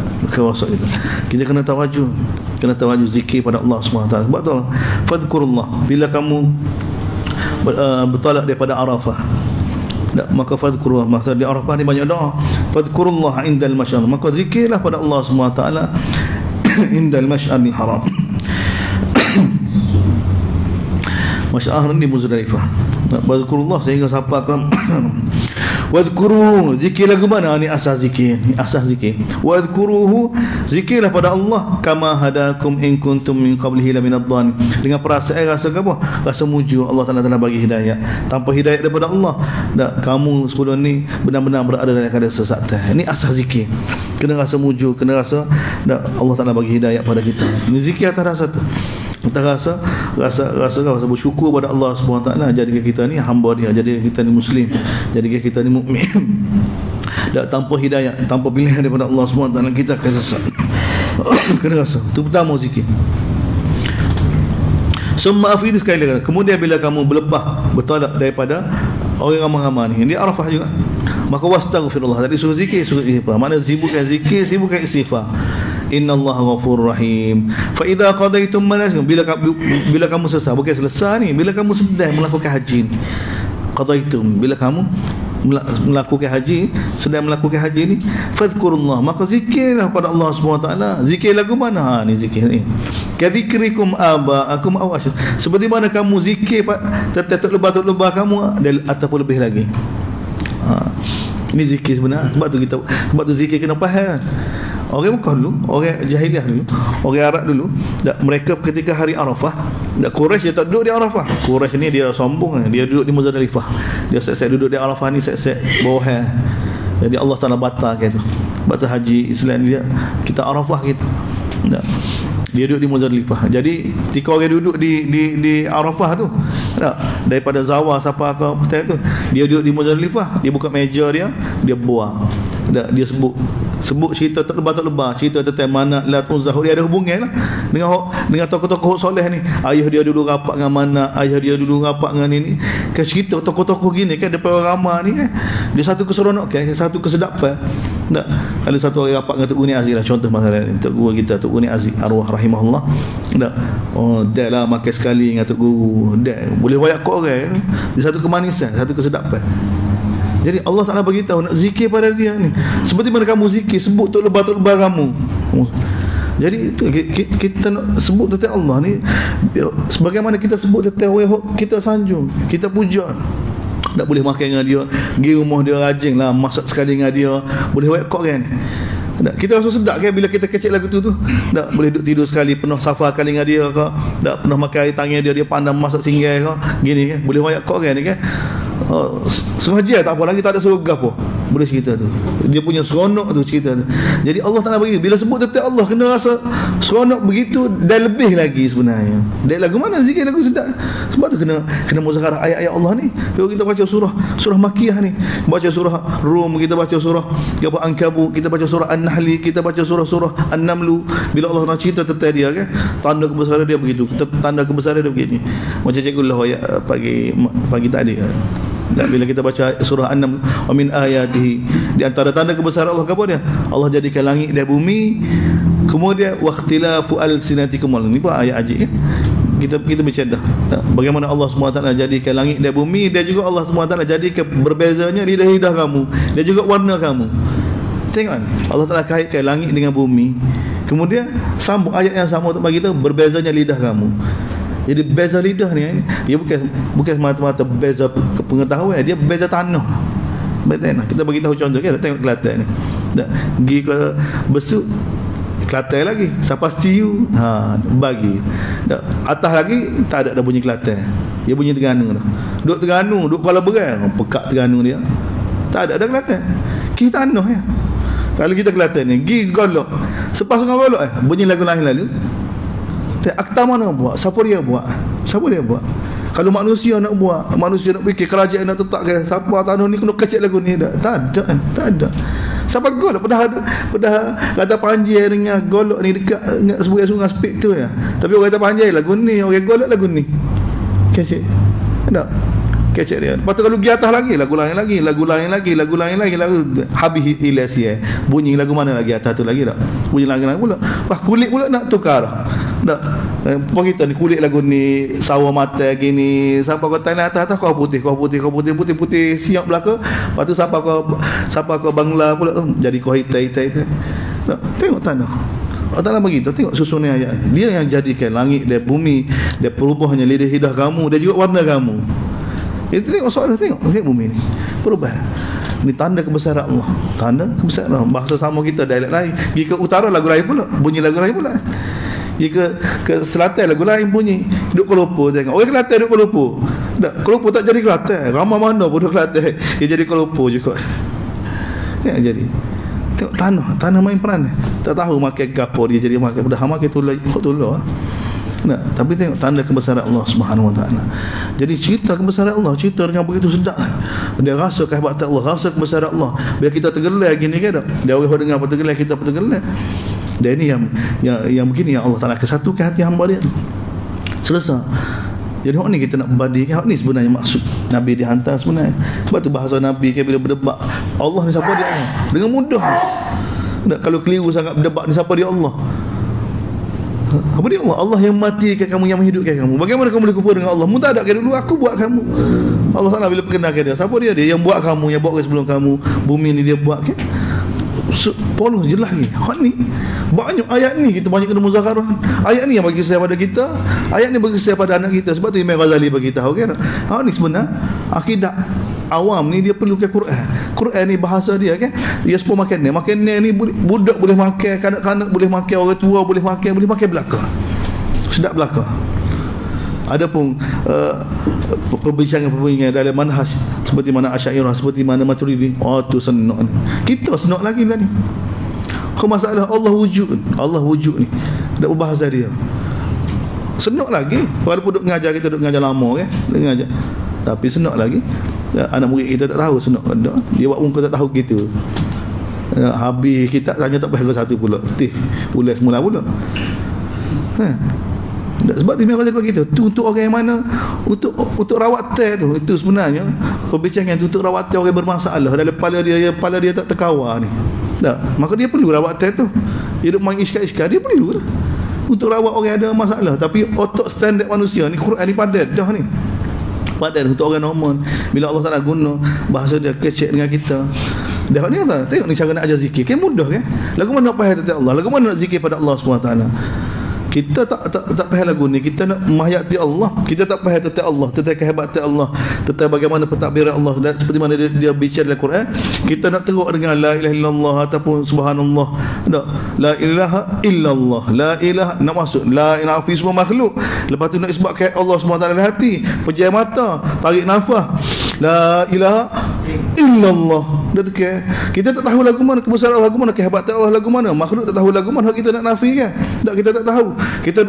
kita kena tawajud zikir pada Allah SWT. Sebab tu fadhkurullah, bila kamu bertolak daripada Arafah tak, maka fadhkurullah, maka di Arafah ni banyak doa, fadhkurullah indal masyar, maka zikirlah pada Allah SWT indal masyaril haram. Masyar ni Muzdalifah. Fadhkurullah sehingga siapa akan wadhkuru, zikir lagu mana ni, asas zikir. Wadhkuruhu, zikirlah pada Allah kama hadakum in kuntum min qablihi la minadh-dhalin, dengan perasaan rasa apa, rasa muju Allah Taala bagi hidayah. Tanpa hidayah daripada Allah tak, kamu sebelum ni benar-benar berada dalam keadaan sesatan. Ini asas zikir, kena rasa muju, kena rasa tak, Allah Taala bagi hidayah pada kita. Ini zikir atas rasa tu, kita rasa bersyukur pada Allah SWT, jadikan kita ni hamba dia, jadikan kita ni muslim, jadikan kita ni mukmin. Tak, tanpa hidayah, tanpa pilihan daripada Allah SWT, kita akan sesat. Kena rasa itu pertama zikir. Summa afidu, sekali lagi, kemudian bila kamu bertolak daripada orang ramai-ramai ni di Arafah juga, maka wastaghfirullah. Tadi suruh zikir, suruh istighfar. Mana sibukkan zikir, sibukkan istighfar. Innallaha ghafurur rahim. Fa idza qadaytum manasik, bila kamu selesai, bukan selesai ni, bila kamu sedang melakukan haji ni, qadaytum, bila kamu melakukan haji, sedang melakukan haji ni, fadhkurullah, maka zikirlah pada Allah SWT. Zikir lagu mana? Ni zikir ni, kadzikrikum abaakum aw asyad, seperti mana kamu zikir tetek lebah kamu ataupun lebih lagi. Ini zikir sebenar. Sebab tu zikir kena faham. Orang Mekah dulu, orang jahiliah dulu, orang Arab dulu, mereka ketika hari Arafah, Quraisy dia tak duduk di Arafah. Quraisy ni dia sombong, dia duduk di Muzdalifah. Dia set-set duduk di Arafah ni, set-set bawah. Jadi Allah Taala batalkan tu. Batal haji Islam dia, kita Arafah kita. Dia duduk di Muzdalifah. Jadi ketika orang duduk di Arafah tu, daripada Zawal sampai ke petang tu, dia duduk di Muzdalifah, dia buka meja dia buang. Dia sebut cerita tak lebar, cerita tentang Manat, Lat, Uzzah. Dia ada hubungan lah dengan tokoh-tokoh soleh ni. Ayah dia dulu rapat dengan Manat, ayah dia dulu rapat dengan ini. Kan cerita tokoh-tokoh gini kan daripada orang ramai ni kan. Dia satu keseronok kan, satu kesedapan. Tak, ada satu orang rapat dengan Tok Guni Aziz lah, contoh masalah ni. Tok Guru kita, Tok Guni Aziz arwah rahimahullah. Tak, dah lah makan sekali dengan Tok Guru. Dah boleh wayak kau orang. Dia satu kemanisan, satu kesedapan. Jadi Allah Ta'ala beritahu nak zikir pada dia ni. Seperti mana kamu zikir, sebut tok lebar kamu. Jadi itu kita nak sebut tentang Allah ni sebagaimana kita sebut tentang orang kita sanjung, kita puja. Tak boleh makan dengan dia, pergi rumah dia rajin lah, masak sekali dengan dia, boleh buat kok kan. Tak, kita rasa sedap kan bila kita kecek lagu tu. Tak boleh duduk tidur sekali, penuh safar kali dengan dia ke. Tak pernah makan air tangan dia pandang masak singgah ke. Gini kan, boleh buat kok kan kan. Sengaja tak apa lagi, tak ada surga apa. Boleh cerita tu. Dia punya seronok tu cerita tu. Jadi Allah Ta'ala bagi, bila sebut tentang Allah kena rasa seronok begitu dan lebih lagi sebenarnya. Dan lagu mana zikir lagu sedap. Sebab tu kena muzakarah ayat-ayat Allah ni. Kalau kita baca surah Makkiyah ni, baca surah Rum, kita baca surah Ankabut, kita baca surah An-Nahl, kita baca surah An-Naml. Bila Allah nak cerita tentang dia kan, tanda kebesaran dia begitu. Tanda kebesaran dia begini. Macam cikgu lah ayat pagi tadi kan. Dan bila kita baca surah An-Naml, wa min ayatihi, di antara tanda kebesaran Allah apa dia? Allah jadikan langit dan bumi, kemudian waqtilafu alsinatikum. Ini pun ayat ajib kan. Kita bercakap bagaimana Allah SWT jadikan langit dan bumi, dan juga Allah SWT jadikan berbezanya lidah-lidah kamu dan juga warna kamu. Tengok kan, Allah Ta'ala kaitkan langit dengan bumi, kemudian sambung ayat yang sama untuk bagi tahu berbezanya lidah kamu. Jadi beza lidah ni, dia bukan semata-mata beza pengetahuan, dia beza tanah. Betul. Kita bagi tahu contoh kan, tengok Kelantan ni. Tak pergi ke Besut, Kelantan lagi. Siapa stiu, bagi. Tak, atas lagi tak ada dah bunyi Kelantan. Dia bunyi Terengganu dah. Duk Terengganu, duk Kuala Berang, pekat Terengganu dia. Tak ada Kelantan. Kita tanah ya. Kalau kita Kelantan ni, pergi Golok. Sepas dengan Golok bunyi lagu lain lalu. Akta mana buat? Siapa dia buat? Kalau manusia nak buat, manusia nak fikir, kerajaan nak tetapkan siapa tanah ni kena kecil lagu ni, tak ada. Siapa Golok dah kata Panjai dengan Golok ni dekat dengan sungai Spik tu ya. Tapi orang kata Panjai lagu ni, orang Golok lagu ni. Kecil. Tak. Kecek dia. Lepas tu kalau pergi atas lagi, lagu lain lagi, lagu habis ilasi bunyi lagu mana lagi atas tu lagi tak? Bunyi lagu pula. Wah, kulit pula nak tukar. Tak. Apa kita ni kulit lagu ni sawa mata gini, siapa kau tanah atas kau putih siap belaka. Lepas tu siapa kau Bangla pula jadi kau hitam. Tak. Tengok tanah. Allah Ta'ala begitu. Tengok susunan ayat. Dia yang jadikan langit dan bumi, dia perubahnya lidah kamu dan juga warna kamu. Kita tengok soalan, tengok bumi ni berubah. Ini tanda kebesaran Allah. Tanda kebesaran Allah. Bahasa sama kita, dialek lain. Pergi ke utara lagu lain pula, bunyi lagu lain pula. Pergi ke selatan lagu lain bunyi. Duduk Kelopo tengok. Orang Kelantan duduk Kelopo. Kelopo tak jadi Kelantan. Ramai mana pun duduk Kelantan, dia jadi Kelopo juga. Ya, jadi tengok tanah main peran. Tak tahu makan gapo dia jadi makan dah makan tulah. Nah, tapi tengok tanda kebesaran Allah Subhanahu Wa Taala. Jadi cerita kebesaran Allah, cerita dengan begitu sedap. Dia rasa kehebatan Allah, rasa kebesaran Allah. Biar kita tergelar gini kan. Dia orang dengar apa tergelar, kita apa tergelar. Dan ini yang begini yang Allah Taala kesatukan hati hamba dia. Selesai. Jadi hak ni kita nak membandingkan, hak ni sebenarnya maksud Nabi dihantar sebenarnya. Sebab tu bahasa Nabi kan bila berdebat, Allah ni siapa dia? Dengan mudah. Kalau keliru sangat berdebat ni siapa dia Allah? Apa dia Allah? Allah yang matikan kamu, yang menghidupkan kamu. Bagaimana kamu boleh kufur dengan Allah? Mu tak ada dulu, aku buat kamu. Allah Taala bila perkenalkan dia, siapa dia? Dia yang buat kamu, yang buat sebelum kamu. Bumi ni dia buat kan? Polos jelas ni. Hak ni banyak ayat ni kita banyak kena muzakarah. Ayat ni yang bagi saya pada kita, ayat ni bagi saya pada anak kita. Sebab tu Imam Ghazali bagi tahu kan. Hak ni sebenarnya akidah awam ni dia perlukan Quran. Quran ni bahasa dia kan. Dia sepuluh makanan. Makanan ni budak boleh makan, kanak-kanak boleh makan, orang tua boleh makan belaka. Sedap belaka. Adapun perbincangan dalam manhaj seperti mana Asy'ariyah, seperti mana Maturidi, tu senok ni. Kita senok lagi lah ni. Kau masalah Allah wujud ni. Ada bahasa dia. Senok lagi walaupun duk ngajar, kita duk ngajar lama kan, duk ngajar. Tapi senok lagi. Anak murid kita tak tahu senok. Dia buat muka tak tahu gitu. Habis kita tanya tak payah satu pula. Ulas semula pula. Sebab tu memang kata begitu. Tu untuk orang yang mana, untuk rawat teh tu. Itu sebenarnya perbincangan tu untuk rawat teh orang bermasalah dalam kepala dia tak terkawal ni. Maka dia perlu rawat teh tu. Dia duk main iskal-iskal, dia perlu lah untuk rawat orang yang ada masalah. Tapi otak standard manusia ni, Quran ni padat dah ni. Padat untuk orang normal. Bila Allah Ta'ala guna bahasa dia kecek dengan kita, dah ni kata, tengok ni cara nak ajar zikir kan mudah kan. Lagu mana nak faham tentang Allah, lagu mana nak zikir pada Allah SWT. Kita tak faham lagu ni. Kita nak menghayati Allah, kita tak faham tentang Allah, tentang kehebatan Allah, tentang bagaimana pentadbiran Allah dan seperti mana dia bicara dalam Quran. Kita nak teruk dengan la ilaha illallah ataupun subhanallah. Tak, la ilaha illallah, la ilaha, nak masuk la ilaha fi semua makhluk. Lepas tu nak isbatkan Allah SWT dalam hati, pejam mata, tarik nafas, la ilaha illallah. Dah tekan. Kita tak tahu lagu mana, kebesaran lagu mana, kehebatan Allah lagu mana. Makhluk tak tahu lagu mana, kita nak nafi kan. Tak, kita tak tahu. Kita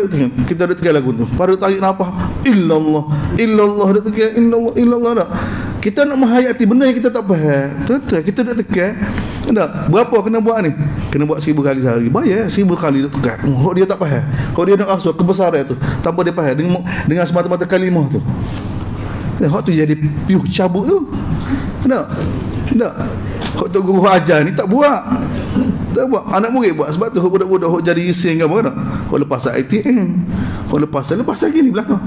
dah tekan lagu tu. Baru tarik nafas, illallah, dah tekan, illallah dah. Kita nak menghayati benda yang kita tak faham. Betul, kita dah tekan. Tak, berapa kena buat ni? Kena buat 1000 kali sehari. Bayar 1000 kali dah tekan. Dia tak faham. Kalau dia nak rasa kebesaran tu tanpa dia faham dengan semata-mata kalimah tu. Hak tu jadi piuh cabut tu. Tak. Hak tu guru ajar ni tak buat. Tak buat. Anak murid buat. Sebab tu budak-budak hak jadi ising ke apa tak? Hak lepas ATM. Hak lepas lagi ni belakang.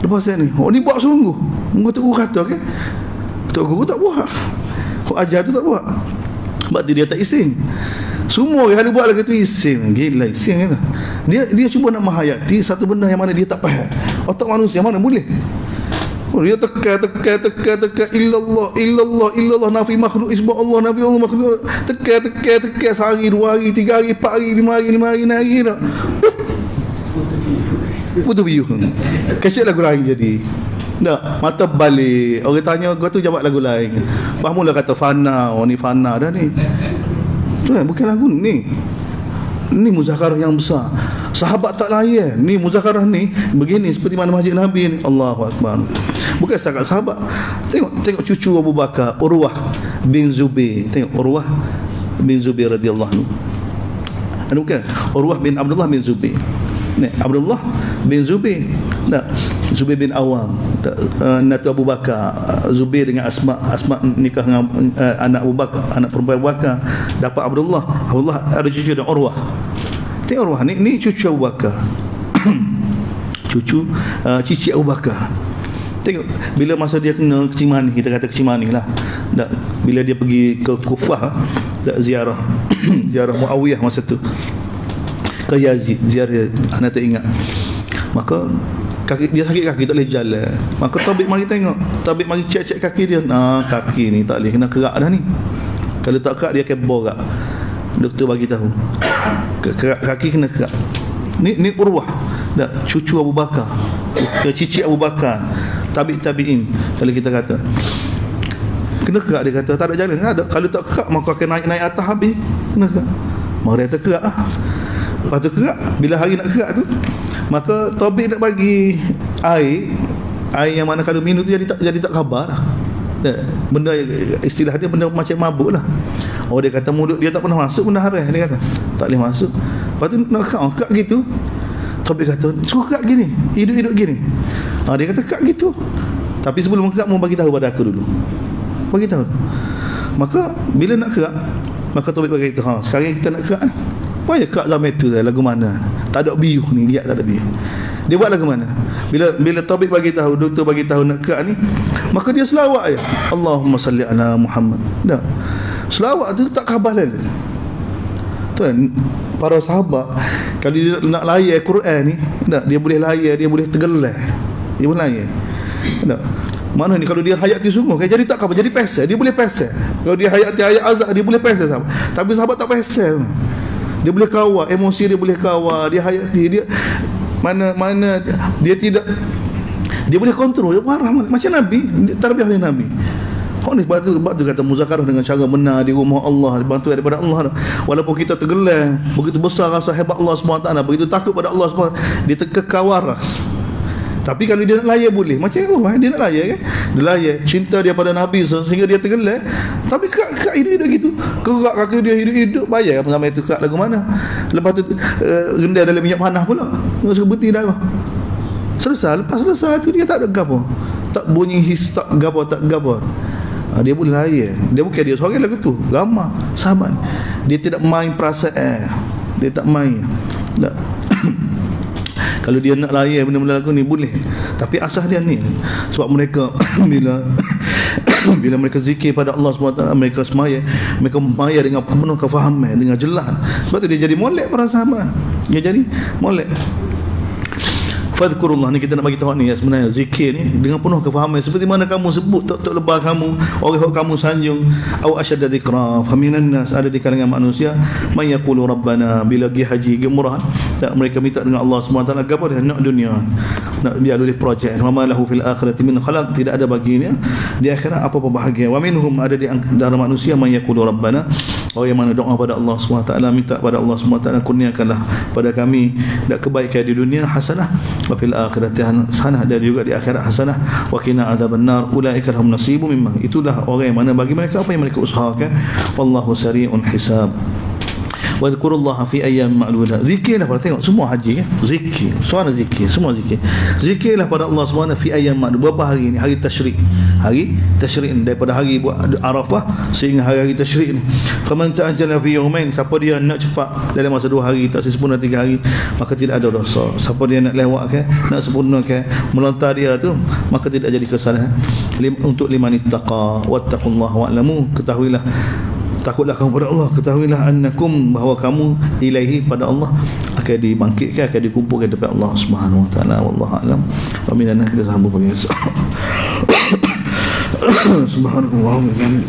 Lepas ni. Hak ni buat sungguh. Mungkin tu guru kata kan. Tok guru tak buat. Hak ajar tu tak buat. Sebab tu dia tak ising. Semua yang ada buat lagi tu ising. Gila ising kata. Dia cuba nak menghayati satu benda yang mana dia tak faham. Otak manusia mana boleh. Dia teka illallah nafi makhluk isbat Allah, nabi Allah makhluk, teka sehari, 2 hari, 3 hari, 4 hari, 5 hari, 6 hari dah. Betul biuh. Kecil lagu lain jadi. Tak, mata balik. Orang tanya kau tu jawab lagu lain. Mula kata fana, ni fana dah ni. Bukan lagu ni. Ni muzakarah yang besar. Sahabat tak layan. Ni muzakarah ni begini seperti mana masjid Nabi ni. Allahu Akbar. Bukan setakat sahabat. Tengok cucu Abu Bakar, Urwah bin Zubair. Tengok Urwah bin Zubair radhiyallahu anhu. Bukan Urwah bin Abdullah bin Zubair. Ni Abdullah bin Zubair. Tak, Zubair bin Awam. Natu Abu Bakar, Zubair dengan Asma nikah dengan anak Abu Bakar, anak perempuan Abu Bakar, dapat Abdullah ada cucu dengan Urwah. Tengok Urwah ni cucu Abu Bakar. Cici Abu Bakar. Tengok bila masa dia kena kecing manis, kita kata kecing manis lah. Bila dia pergi ke Kufah, ziarah Muawiyah masa tu, ke Yazid, ziarah, anak tak ingat. Maka dia sakit kaki, tak boleh jalan. Maka tabib mari tengok, tabib mari cek kaki dia. Kaki ni tak boleh, kena kerak dah ni. Kalau tak kerak dia akan borak. Doktor bagi tahu kaki kena kerak. Ni Urwah, cucu Abu Bakar, cici Abu Bakar, tabi'in. Kalau kita kata kena kerak, dia kata tak ada jalan. Kalau tak kerak maka akan naik atas habis. Kena kerak. Maka dia kata kerak lah. Lepas tu kerak. Bila hari nak kerak tu, maka tabib nak bagi air yang mana kalau minum tu jadi tak khabar lah. Benda istilah dia benda macam mabuk lah. Dia kata mulut dia tak pernah masuk benda haram. Dia kata tak boleh masuk. Lepas tu nak kerak gitu. Tabib kata suruh kerak gini, hidup gini. Dia kata kerak gitu. Tapi sebelum kerak mau bagi tahu pada aku dulu. Bagi tahu. Maka bila nak kerak, maka tabib bagi tahu, sekarang kita nak kerak ni. Payah kerak zaman itu lagu mana? Tak ada biuh ni, lihat tak ada biuh. Dia buat lagu mana? Bila tabib bagi tahu, doktor bagi tahu nak kerak ni, maka dia selawat je. Allahumma salli ala Muhammad. Dah. Selawat tu tak khabar lagi. Tuan, para sahabat kalau dia nak layan Quran ni, dia boleh layan, dia boleh tergelar. Dia boleh layan. Mana ni kalau dia hayati sungguh kan, jadi tak apa, jadi pesel, dia boleh pesel. Kalau dia hayati ayat azab, dia boleh pesel sahabat. Tapi sahabat tak pesel. Dia boleh kawal, emosi dia boleh kawal, dia hayati, dia mana dia tidak, dia boleh kontrol, dia marah macam Nabi, tarbiyah oleh Nabi. Kau ni batu kata muzakarah dengan cara benar di rumah Allah, dibantu daripada Allah. Walaupun kita tergelar, begitu besar rasa hebat Allah SWT, begitu takut pada Allah SWT, dia terkekal waras. Tapi kalau dia nak layan boleh, macam Allah dia nak layan kan, dia layan cinta dia pada Nabi sehingga dia tergelar. Tapi kak hidup gitu, kerak kaki dia hidup bayar apa sama itu kak lagu mana. Lepas tu rendah dalam minyak panas pula, terus berhenti darah. Selesai, lepas selesai tu dia tak ada gapo, tak bunyi his, tak gapo, dia boleh layan. Dia bukan dia seorang lagu tu, ramah sahabat. Dia tidak main perasaan, dia tak main tak. Kalau dia nak layan benda-benda lagu ni boleh, tapi asas dia ni, sebab mereka bila mereka zikir pada Allah SWT, mereka semaya dengan penuh kefahaman, dengan jelas. Sebab tu dia jadi molek para sahabat, dia jadi molek. Fadhkurullah ni kita nak bagi tahu ni ya, sebenarnya zikir ni dengan penuh kefahaman, seperti mana kamu sebut tok lebah kamu, orang yang kamu sanjung. Au asyadda dzikra fa minan nas, ada di kalangan manusia man yaqulu rabbana, bila pergi haji gemurah tak, mereka minta dengan Allah SWT gapo dia nak dunia, nak biar lulus projek, wa ma lahu fil akhirati min khalaq, tidak ada baginya di akhirat apa-apa bahagia. Wa minhum, ada di antara manusia man yaqulu rabbana, orang yang mana doa pada Allah SWT, minta pada Allah SWT, kurniakanlah pada kami kebaikan di dunia hasanah, wa fil akhirati hasanah, dan juga di akhirat hasanah, wa qina adzabannar, ulaika lahum nasibun mimma, itulah orang yang mana bagi mereka apa yang mereka usahakan. Wallahu sari'un hisab. Wa dzkurullaha fi ayyam ma'ludat, zikirlah pada, tengok semua haji kan, zikir, suara zikir, semua zikir, zikirlah pada Allah SWT fi ayyam ma'ludat, berapa hari ni, hari tasyrik daripada hari buat Arafah sehingga hari tasyrik ni. Faman ta'ajjala fi yawmain, siapa dia nak cepat dalam masa 2 hari, tak sempurna 3 hari, maka tidak ada dosa. Siapa dia nak lewatkan, nak sempurnakan melontar dia tu, maka tidak jadi kesalahan. Untuk liman ittaqa wattaqullaha wa'lamu, ketahuilah, takutlah kamu pada Allah, ketahuilah annakum, bahawa kamu ilaihi, pada Allah akan dibangkitkan, akan dikumpulkan depan Allah Subhanahu wa taala. Wallahu a'lam. Wa minan nas, kita sambung pagi esok. Subhanallah wa bihamdihi.